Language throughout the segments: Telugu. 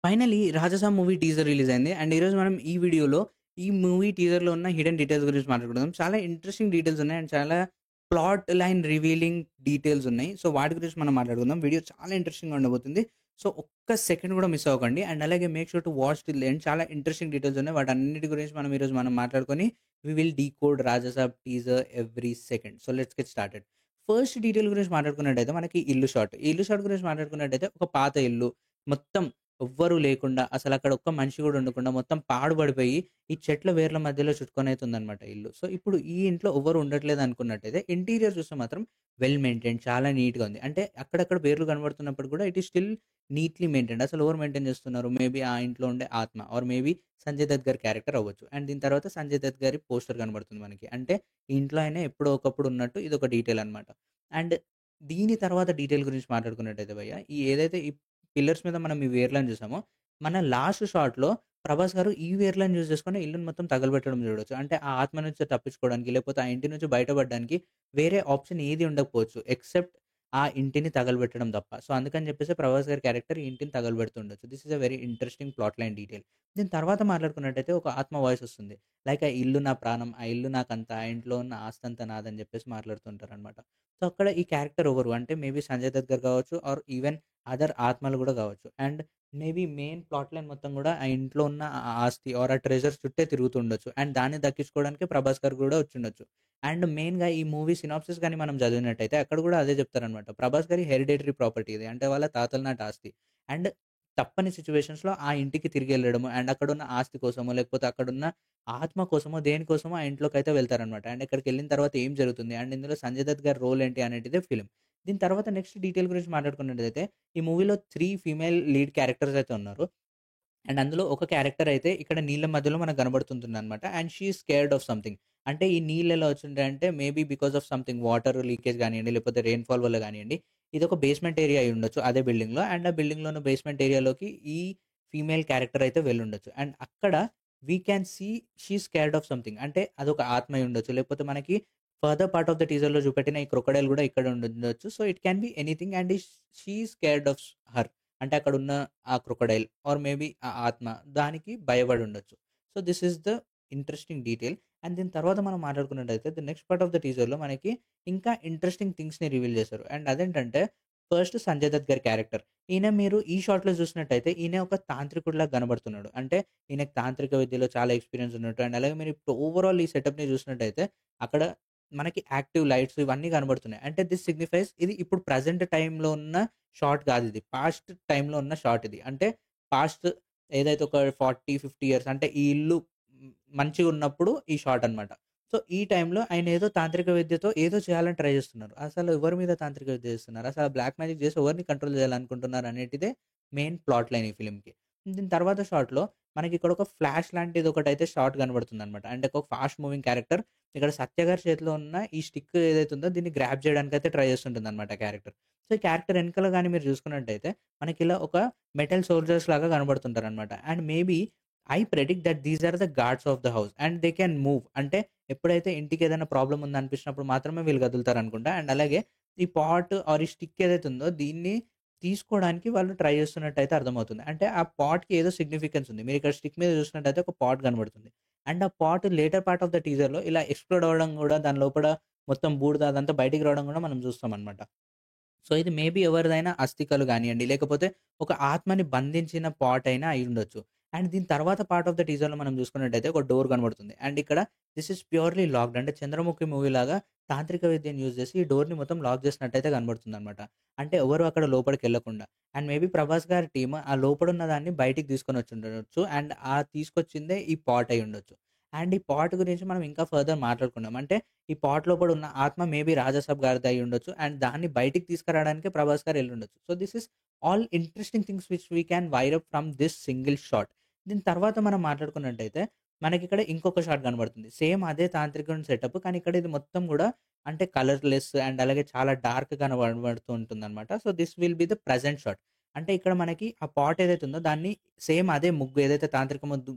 Finally 'Raja Saab' movie teaser release అయింది. అండ్ ఈరోజు మనం ఈ వీడియోలో ఈ మూవీ టీజర్‌లో ఉన్న హిడెన్ డీటెయిల్స్ గురించి మాట్లాడుకుందాం. చాలా ఇంట్రెస్టింగ్ డీటెయిల్స్ ఉన్నాయి. అండ్ చాలా ప్లాట్ లైన్ రివీలింగ్ డీటెయిల్స్ ఉన్నాయి. సో, వాటి గురించి మనం మాట్లాడుకుందాం. వీడియో చాలా ఇంట్రెస్టింగ్‌గా ఉండబోతుంది. సో, ఒక్క సెకండ్ కూడా మిస్ అవ్వకండి. అండ్ అలాగే make sure to watch till end. చాలా ఇంట్రెస్టింగ్ డీటెయిల్స్ ఉన్నాయి. వాటన్నిటి గురించి మనం మాట్లాడుకొని we will decode 'Rajasaab' teaser every second. So, let's get started. First detail గురించి మాట్లాడుకున్నట్టయితే మనకి ఇల్లు షాట్. ఈ ఇల్లు షాట్ గురించి మాట్లాడుకున్నట్టయితే ఒక పాత ఇల్లు. మొత్తం ఎవ్వరు లేకుండా అసలక్కడ ఒక్క మనిషి గూడా ఉండకుండా మొత్తం పాడుబడిపోయి, ఈ చెట్ల వేర్ల మధ్యలో చుట్టుకొనైతుందనమాట ఇల్లు. సో, ఇప్పుడు ఈ ఇంట్లో ఎవ్వరు ఉండట్లేదు అనుకున్నట్టయితే ఇంటీరియర్ చూస్తే మాత్రం వెల్ మెయింటైన్డ్ చాలా నీట్‌గా ఉంది. అంటే అక్కడక్కడ వేర్లు కనబడుతున్నప్పుడు కూడా it is still neatly maintained. అసలు ఎవరు మెయింటైన్ చేస్తున్నారు? మేబీ ఆ ఇంట్లో ఉండే ఆత్మ ఆర్ మేబీ సంజయ్ దత్ గారి క్యారెక్టర్ అవ్వచ్చు. అండ్ దీని తర్వాత సంజయ్ దత్ గారి పోస్టర్ కనబడుతుంది మనకి. అంటే ఈ ఇంట్లో ఆయన ఎప్పుడో ఒకప్పుడు ఉన్నట్టు ఇదొక డీటెయిల్ అనమాట. అండ్ దీని తర్వాత డీటెయిల్ గురించి మాట్లాడుకున్నట్టయితే భయ్య ఈ ఏదైతే ఈ పిల్లర్స్ మీద మనం ఈ వేర్లను చూసామో, మన లాస్ట్ షాట్‌లో ప్రభాస్ గారు ఈ వేర్లను యూజ్ చేసుకొని ఇల్లుని మొత్తం తగలబెట్టడం చూడొచ్చు. అంటే ఆ ఆత్మ నుంచి తప్పించుకోవడానికి, లేకపోతే ఆ ఇంటి నుంచి బయటపడడానికి వేరే ఆప్షన్ ఏది ఉండకపోవచ్చు. ఎక్సెప్ట్ ఆ ఇంటిని తగలబెట్టడం తప్ప. సో, అందుకని చెప్పేసి ప్రభాస్ గారి క్యారెక్టర్ ఈ ఇంటిని తగలబెడుతుండొచ్చు. This is a very interesting plot line detail. దీని తర్వాత మాట్లాడుకున్నట్టయితే ఒక ఆత్మ వాయిస్ వస్తుంది. లైక్ ఆ ఇల్లు నా ప్రాణం, ఆ ఇల్లు నాకంతా, ఆ ఇంట్లో ఉన్న ఆస్తంతా నాదని చెప్పేసి మాట్లాడుతుంటారనమాట. సో, అక్కడ ఈ క్యారెక్టర్ ఎవరు? అంటే మేబీ సంజయ్ దత్ గారు కావచ్చు ఆర్ ఈవెన్ అదర్ ఆత్మలు గూడా గావచ్చు. And maybe main plot line మొత్తం గూడా ఆ ఇంట్లో ఉన్న ఆ ఆస్తి ఆర్ ఆ ట్రెజర్స్ చుట్టే తిరుగుతుండొచ్చు. అండ్ దాన్ని దక్కించుకోవడానికి ప్రభాస్ గారు గూడా వచ్చుండొచ్చు. అండ్ మెయిన్‌గా ఈ మూవీ సినాప్సిస్ గాని మనం చదివినట్టయితే అక్కడ గూడా అదే చెప్తారనమాట. ప్రభాస్ గారి హెరిడిటరీ ప్రాపర్టీ ఇది. అంటే వాళ్ళ తాతల నాటి ఆస్తి. అండ్ తప్పని సిట్యుయేషన్స్‌లో ఆ ఇంటికి తిరిగెళ్ళడము అండ్ అక్కడున్న ఆస్తి కోసమో, లేకపోతే అక్కడున్న ఆత్మ కోసమో, దేనికోసమో ఆ ఇంట్లోకైతే వెళ్తారనమాట. అండ్ అక్కడికెళ్ళిన తర్వాత ఏం జరుగుతుంది? అండ్ ఇందులో సంజయ్ దత్ గారి రోల్ ఏంటి అనేటిదే ఫిల్మ్. దీని తర్వాత నెక్స్ట్ డీటెయిల్ గురించి మాట్లాడుకున్నట్టయితే ఈ మూవీలో 3 ఫీమేల్ లీడ్ క్యారెక్టర్స్ అయితే ఉన్నారు. అండ్ అందులో ఒక క్యారెక్టర్ అయితే ఇక్కడ నీళ్ళ మధ్యలో మనకు కనబడుతుంటుందనమాట. And she is scared of something. అంటే ఈ నీళ్ళు ఎలా వచ్చుంటాయంటే maybe because of something water leakage గానియండి, లేకపోతే రెయిన్‌ఫాల్ వల్ల గానియండి, ఇదొక బేస్‌మెంట్ ఏరియా అయ్యుండొచ్చు అదే బిల్డింగ్‌లో. అండ్ ఆ బిల్డింగ్‌లో ఉన్న బేస్‌మెంట్ ఏరియాలోకి ఈ ఫీమేల్ క్యారెక్టర్ అయితే వెళ్ళుండొచ్చు. అండ్ అక్కడ we can see she is scared of something. అంటే అదొక ఆత్మ అయ్యుండొచ్చు. లేకపోతే మనకి ఫర్దర్ పార్ట్ ఆఫ్ ద టీజర్‌లో చూపెట్టిన ఈ క్రొకొడైల్ గూడా ఇక్కడ ఉండుండొచ్చు. So, it can be anything and she is scared of her. అంటే అక్కడున్న ఆ క్రొకొడైల్ ఆర్ మేబీ ఆ ఆత్మ దానికి భయపడి ఉండొచ్చు. So, this is the interesting detail. And దీని తర్వాత మనం మాట్లాడుకున్నట్టయితే the next part of the టీజర్‌లో మనకి ఇంకా ఇంట్రెస్టింగ్ థింగ్స్‌ని రివీల్ చేశారు. అండ్ అదేంటంటే ఫస్ట్ సంజయ్ దత్ గారి క్యారెక్టర్. ఈయన మీరు ఈ షాట్‌లో చూసినట్టయితే ఈయన ఒక తాంత్రికుడిలాగా కనబడుతున్నాడు. అంటే ఈయనకి తాంత్రిక విద్యలో చాలా ఎక్స్‌పీరియన్స్ ఉన్నట్టు అండ్ అలాగే మీరు ఇప్పుడు ఓవరాల్ ఈ సెటప్‌ని చూసినట్టయితే అక్కడ మనకి యాక్టివ్ లైట్స్ ఇవన్నీ కనబడుతున్నాయి. అంటే దిస్ సిగ్నిఫైస్ ఇది ఇప్పుడు ప్రెజెంట్ టైమ్‌లో ఉన్న షాట్ కాదిది. పాస్ట్ టైమ్‌లో ఉన్న షాట్ ఇది. అంటే పాస్ట్ ఏదైతే ఒక 40, 50 ఇయర్స్ అంటే ఈ ఇల్లు మంచిగున్నప్పుడు ఈ షాట్ అనమాట. సో, ఈ టైంలో ఆయన ఏదో తాంత్రిక విద్యతో ఏదో చేయాలని ట్రై చేస్తున్నారు. అసలు ఎవరి మీద తాంత్రిక విద్య చేస్తున్నారు? అసలు బ్లాక్ మ్యాజిక్ చేసి ఎవరిని కంట్రోల్ చేయాలనుకుంటున్నారు అనేటిదే మెయిన్ ప్లాట్ లైన్ ఈ ఫిల్మ్‌కి. దీని తర్వాత షాట్‌లో మనకి ఇక్కడ ఒక ఫ్లాష్ లాంటిది ఒకటైతే షాట్ కనబడుతుందనమాట. అంటే ఒక ఫాస్ట్ మూవింగ్ క్యారెక్టర్ ఇక్కడ సత్య గారి చేతిలో ఉన్న ఈ స్టిక్ ఏదైతే ఉందో దీన్ని గ్రాబ్ చేయడానికైతే ట్రై చేస్తుంటుందనమాట క్యారెక్టర్. సో, ఈ క్యారెక్టర్ ఎనకాల గాని మీరు చూసుకున్నట్టయితే మనకిలా ఒక మెటల్ సోల్జర్స్ లాగా కనబడుతుంటారనమాట. And maybe I predict that these are the guards of the house and they can move. అంటే ఎప్పుడైతే ఇంటికి ఏదైనా ప్రాబ్లమ్ ఉందనిపించినప్పుడు మాత్రమే వీళ్ళు కదులుతారనుకుంటా. అండ్ అలాగే ఈ పాట్ ఆర్ ఈ స్టిక్ ఏదైతే ఉందో దీన్ని తీసుకోవడానికి వాళ్ళు ట్రై చేస్తున్నట్టయితే అర్థమవుతుంది. అంటే ఆ పాట్‌కి ఏదో సిగ్నిఫికెన్స్ ఉంది. మీరిక్కడ స్టిక్ మీద చూసినట్టయితే ఒక పాట్ కనబడుతుంది. అండ్ ఆ pot later part of the టీజర్‌లో ఇలా ఎక్స్‌ప్లోడ్ అవ్వడం గూడా దాని లోపల మొత్తం బూడిద అదంతా బయటికి రావడం గూడా మనం చూస్తామనమాట. సో, ఇది మేబీ ఎవరిదైనా అస్థికలు గానియండి, లేకపోతే ఒక ఆత్మని బంధించిన పాట్ అయినా అయ్యుండొచ్చు. అండ్ దీని తర్వాత పార్ట్ ఆఫ్ ద టీజర్‌లో మనం చూసుకున్నట్టయితే ఒక డోర్ కనబడుతుంది. అండ్ ఇక్కడ దిస్ ఈస్ ప్యూర్‌లీ లాక్డ్. అంటే 'చంద్రముఖి' మూవీలాగా తాంత్రిక విద్యను యూజ్ చేసి ఈ డోర్‌ని మొత్తం లాక్ చేసినట్టయితే కనబడుతుందనమాట. అంటే ఎవరు అక్కడ లోపలికెళ్ళకుండా. అండ్ మేబీ 'ప్రభాస్' గారి టీమ్ ఆ లోపడున్న దాన్ని బయటికి తీసుకొనొచ్చుండొచ్చు. అండ్ ఆ తీసుకొచ్చిందే ఈ పాట్ అయ్యుండొచ్చు. అండ్ ఈ పాట్ గురించి మనం ఇంకా ఫర్దర్ మాట్లాడుకుందాం. అంటే ఈ పాట్ లోపల ఉన్న ఆత్మ మేబీ రాజాసాబ్ గారిది అయ్యుండొచ్చు. అండ్ దాన్ని బయటికి తీసుకురావడానికే ప్రభాస్ గారు ఎళ్ళుండొచ్చు. So, this is all interesting things which we can wire up from this single shot. దీని తర్వాత మనం మాట్లాడుకున్నట్టయితే మనకిక్కడ ఇంకొక షాట్ కనబడుతుంది. సేమ్ అదే తాంత్రికుని సెటప్. కానీ ఇక్కడ ఇది మొత్తం గూడా అంటే కలర్‌లెస్ అండ్ అలాగే చాలా డార్క్‌గా కనబడుతూ ఉంటుందనమాట. So, this will be the present shot. అంటే ఇక్కడ మనకి ఆ పాట్ ఏదైతే ఉందో దాన్ని సేమ్ అదే ముగ్గు ఏదైతే తాంత్రిక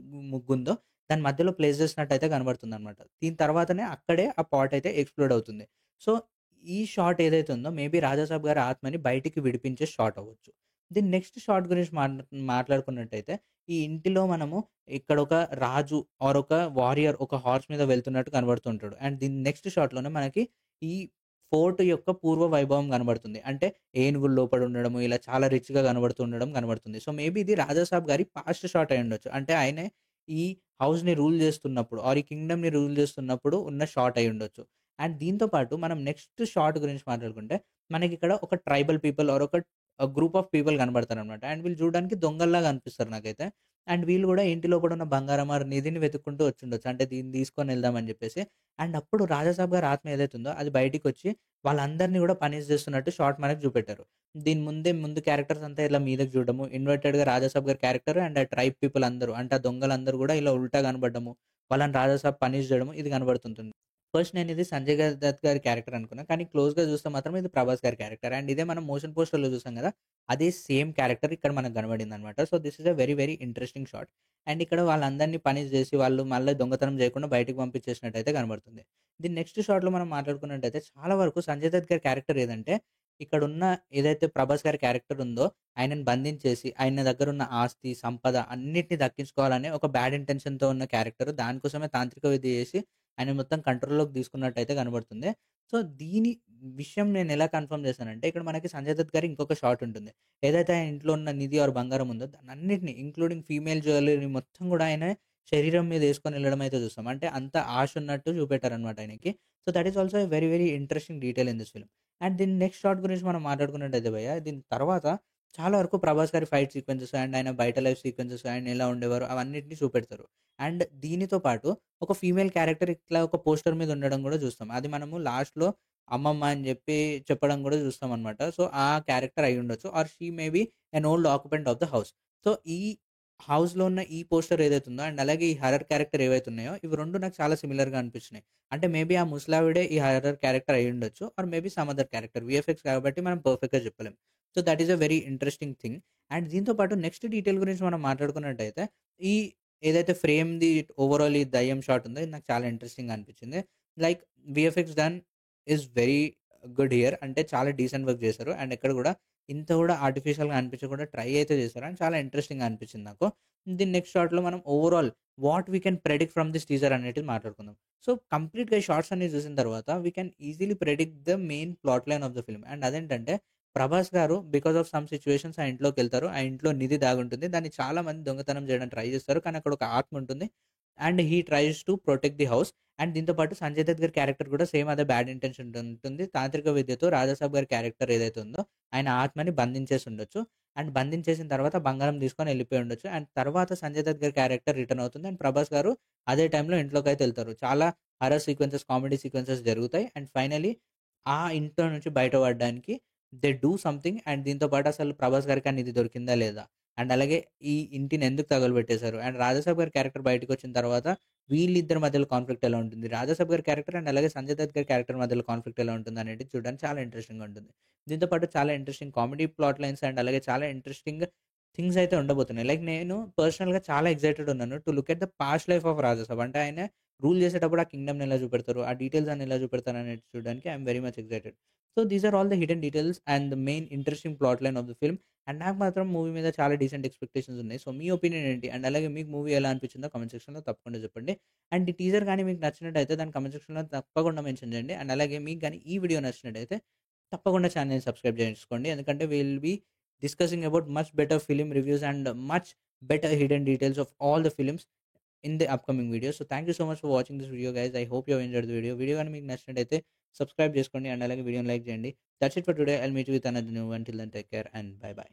ముగ్గుందో దాని మధ్యలో ప్లేస్ చేసినట్టయితే కనబడుతుందనమాట. దీని తర్వాతనే అక్కడే ఆ పాట్ అయితే ఎక్స్‌ప్లోడ్ అవుతుంది. సో, ఈ షాట్ ఏదైతే ఉందో మేబీ రాజాసాబ్ గారి ఆత్మని బయటికి విడిపించే షాట్ అవ్వచ్చు. దీని నెక్స్ట్ షాట్ గురించి మాట్లాడుకున్నట్టయితే, ఈ ఇంటిలో మనము ఇక్కడ ఒక రాజు ఆర్ ఒక వారియర్ ఒక హార్స్ మీద వెళ్తున్నట్టు కనబడుతుంటాడు. అండ్ దీని నెక్స్ట్ షాట్‌లోనే మనకి ఈ ఫోర్ట్ యొక్క పూర్వ వైభవం కనబడుతుంది. అంటే ఏనుగులు లోపల ఉండడము, ఇలా చాలా రిచ్‌గా కనబడుతూ ఉండడం కనబడుతుంది. సో, మేబీ ఇది రాజాసాబ్ గారి పాస్ట్ షాట్ అయ్యుండొచ్చు. అంటే ఆయనే ఈ హౌస్‌ని రూల్ చేస్తున్నప్పుడు ఆర్ ఈ కింగ్‌డమ్‌ని రూల్ చేస్తున్నప్పుడు ఉన్న షాట్ అయ్యుండొచ్చు. అండ్ దీంతో పాటు మనం నెక్స్ట్ షాట్ గురించి మాట్లాడుకుంటే, మనకిక్కడ ఒక ట్రైబల్ పీపుల్ ఆర్ ఒక గ్రూప్ ఆఫ్ పీపుల్ కనబడతారనమాట. అండ్ వీళ్ళు చూడడానికి దొంగల్లాగా అనిపిస్తారు నాకైతే. అండ్ వీళ్ళు గూడా ఇంటి లోపల ఉన్న బంగారం ఆర్ నిధిని వెతుక్కుంటూ వచ్చుండొచ్చు. అంటే దీన్ని తీసుకొని వెళ్దామని జెప్పేసి. అండ్ అప్పుడు రాజాసాబ్ గారి ఆత్మ ఏదైతే ఉందో అది బయటికొచ్చి వాళ్ళందరిని గూడా పనిష్ చేస్తున్నట్టు షాట్ మనకు చూపెట్టారు. దీని ముందు క్యారెక్టర్స్ అంతా ఇలా మీదకి చూడడము, ఇన్వర్టెడ్‌గా రాజాసాబ్ గారి క్యారెక్టర్ అండ్ ఆ ట్రైబ్ పీపుల్ అందరూ అంటే ఆ దొంగలందరూ గూడా ఇలా ఉల్టా కనపడ్డము. వాళ్ళని రాజాసాబ్ పనిష్ జేయడము ఇది కనబడుతుంటుంది. ఫస్ట్ నేనిది సంజయ్ దత్ గారి క్యారెక్టర్ అనుకున్నా. కానీ క్లోజ్‌గా చూస్తే మాత్రం ఇది ప్రభాస్ గారి క్యారెక్టర్. అండ్ ఇదే మనం మోషన్ పోస్టర్‌లో చూసాం గదా! అదే సేమ్ క్యారెక్టర్ ఇక్కడ మనకు కనబడిందనమాట. So, this is a very very interesting shot. And ఇక్కడ వాళ్ళందరిని పనిష్ జేసి వాళ్ళు మళ్ళీ దొంగతనం జేయకుండా బయటికి పంపించేసినట్టయితే కనబడుతుంది. దీని నెక్స్ట్ షాట్‌లో మనం మాట్లాడుకున్నట్టయితే చాలా వరకు సంజయ్ దత్ గారి క్యారెక్టర్ ఏదంటే, ఇక్కడున్న ఏదైతే ప్రభాస్ గారి క్యారెక్టర్ ఉందో ఆయనను బంధించేసి ఆయన దగ్గరున్న ఆస్తి, సంపద అన్నిటిని దక్కించుకోవాలనే ఒక బ్యాడ్ ఇంటెన్షన్‌తో ఉన్న క్యారెక్టర్. దానికోసమే తాంత్రిక విద్య చేసి ఆయన మొత్తం కంట్రోల్‌లోకి తీసుకున్నట్టయితే కనబడుతుంది. సో, దీని విషయం నేనెలా కన్ఫర్మ్ చేశానంటే, ఇక్కడ మనకి సంజయ్ దత్ గారి ఇంకొక షాట్ ఉంటుంది. ఏదైతే ఆయన ఇంట్లో ఉన్న నిధి ఆర్ బంగారం ఉందో దాన్నన్నిటిని ఇంక్లూడింగ్ ఫీమేల్ జ్యువెల్లరీ మొత్తం గూడా ఆయన శరీరం మీద యేసుకొని ఎళ్ళడం అయితే చూస్తాం. అంటే అంత ఆశ ఉన్నట్టు చూపెట్టారనమాట ఆయనకి. So, that is also a very very interesting detail in this film. And దీని నెక్స్ట్ షాట్ గురించి మనం మాట్లాడుకున్నట్టయితే భయ్య, దీని తర్వాత చాలా వరకు ప్రభాస్ గారి ఫైట్ సీక్వెన్సెస్ అండ్ ఆయన బయట లైఫ్ సీక్వెన్సెస్ ఆయన ఎలా ఉండేవారు అవన్నిటిని చూపెడతారు. అండ్ దీనితో పాటు ఒక ఫీమేల్ క్యారెక్టర్ ఇట్లా ఒక పోస్టర్ మీద ఉండడం గూడా చూస్తాం. అది మనము లాస్ట్‌లో అమ్మమ్మ అని జెప్పి చెప్పడం గూడా చూస్తామనమాట. సో, ఆ క్యారెక్టర్ అయ్యుండొచ్చు. Or she may be an old occupant of the house. So, ఈ హౌస్‌లో ఉన్న ఈ పోస్టర్ ఏదైతే ఉందో అండ్ అలాగే ఈ హారర్ క్యారెక్టర్ ఏవైతే ఉన్నాయో ఇవి 2 నాకు చాలా సిమిలర్‌గా అనిపించినాయి. అంటే మేబీ ఆ ముసలావిడే ఈ హారర్ క్యారెక్టర్ అయ్యుండొచ్చు. Or maybe some other character. VFX కాబట్టి మనం పర్ఫెక్ట్‌గా చెప్పలేం. So, that is a very interesting thing. And దీంతో పాటు నెక్స్ట్ డీటెయిల్ గురించి మనం మాట్లాడుకున్నట్టయితే ఈ ఏదైతే ఫ్రేమ్‌ది ఓవరాల్ ఈ దయ్యం షాట్ ఉందో ఇది నాకు చాలా ఇంట్రెస్టింగ్‌గా అనిపించింది. Like VFX done is very good here. అంటే చాలా డీసెంట్ వర్క్ చేశారు. అండ్ ఎక్కడ గూడా ఇంత గూడా ఆర్టిఫిషియల్‌గా అనిపించకుండా ట్రై అయితే చేశారు. అండ్ చాలా ఇంట్రెస్టింగ్‌గా అనిపించింది నాకు. దీని నెక్స్ట్ షాట్‌లో మనం overall what we can predict from this teaser అనేటిది మాట్లాడుకుందాం. సో, కంప్లీట్‌గా ఈ షార్ట్స్ అన్ని చూసిన తర్వాత we can easily predict the main plot line of the film. And అదేంటంటే ప్రభాస్ గారు బికాస్ ఆఫ్ సమ్ సిట్యుయేషన్స్ ఆ ఇంట్లోకెళ్తారు. ఆ ఇంట్లో నిధి దాగుంటుంది. దాన్ని చాలా మంది దొంగతనం చేయడానికి ట్రై చేస్తారు. కానీ అక్కడ ఒక ఆత్మ ఉంటుంది. And he tries to protect the house. And దీంతో పాటు సంజయ్ దత్ గారి క్యారెక్టర్ కూడా సేమ్ అదే బ్యాడ్ ఇంటెన్షన్ ఉంటుంది. తాంత్రిక విద్యతో రాజాసాబ్ గారి క్యారెక్టర్ ఏదైతే ఉందో ఆయన ఆత్మని బంధించేసి ఉండొచ్చు. అండ్ బంధించేసిన తర్వాత బంగారం తీసుకొని ఎళ్ళిపోయి ఉండొచ్చు. అండ్ తర్వాత సంజయ్ దత్ గారి క్యారెక్టర్ రిటర్న్ అవుతుంది. అండ్ ప్రభాస్ గారు అదే టైంలో ఇంట్లోకైతే ఎళ్తారు. చాలా హారర్ సీక్వెన్సెస్, కామెడీ సీక్వెన్సెస్ జరుగుతాయి. అండ్ ఫైనల్లీ ఆ ఇంట్లో నుంచి బయట పడడానికి దే డూ సంథింగ్. అండ్ దీంతో పాటు అసలు ప్రభాస్ గారికి ఆ నిధి దొరికిందా లేదా? అండ్ అలాగే ఈ ఇంటిని ఎందుకు తగలబెట్టేశారు? అండ్ రాజాసాబ్ గారి క్యారెక్టర్ బయటికొచ్చిన తర్వాత వీళ్ళిద్దరి మధ్యలో కాన్ఫ్లిక్ట్ ఎలా ఉంటుంది? రాజాసాబ్ గారి క్యారెక్టర్ అండ్ అలాగే సంజయ్ దత్ గారి క్యారెక్టర్ మధ్యలో కాన్ఫ్లిక్ట్ ఎలా ఉంటుంది అనేది చూడడానికి చాలా ఇంట్రెస్టింగ్‌గా ఉంటుంది. దీంతో పాటు చాలా interesting comedy plot lines and అలాగే చాలా ఇంట్రెస్టింగ్ థింగ్స్ అయితే ఉండబోతున్నాయి. లైక్ నేను పర్సనల్‌గా చాలా ఎక్సైటెడ్ ఉన్నాను to look at the past life of Rajasaab. అంటే ఆయన రూల్ చేసేటప్పుడు ఆ కింగ్డమ్‌ని ఎలా చూపెడతారు? ఆ డీటెయిల్స్ అన్ని ఎలా చూపెడతారు అనేది చూడడానికి I am very much excited. So, these are all the hidden details and the main interesting plot line of the film. And నాకు మాత్రం మూవీ మీద చాలా డీసెంట్ ఎక్స్‌పెక్టేషన్స్ ఉన్నాయి. సో, మీ ఒపీనియన్ ఏంటి? అండ్ అలాగే మీకు మూవీ ఎలా అనిపించిందో కామెంట్ సెక్షన్‌లో తప్పకుండా చెప్పండి. అండ్ ఈ టీజర్ గాని మీకు నచ్చినట్టయితే దాన్ని కామెంట్ సెక్షన్‌లో తప్పకుండా మెన్షన్ చేయండి. అండ్ అలాగే మీకు గాని ఈ వీడియో నచ్చినట్టయితే తప్పకుండా ఛానెల్‌ని సబ్స్క్రైబ్ చేసుకోండి. ఎందుకంటే we will be discussing about much better film reviews and much better hidden details of all the films in the upcoming videos. So thank you so much for watching this video guys. I hope you have enjoyed the video. Video గాని మీకు నచ్చినట్టయితే సబ్స్క్రైబ్ చేసుకోండి అండ్ అలాగే వీడియోని లైక్ చేయండి. That's it for today. I'll meet you with another new one. Till then take care and bye bye.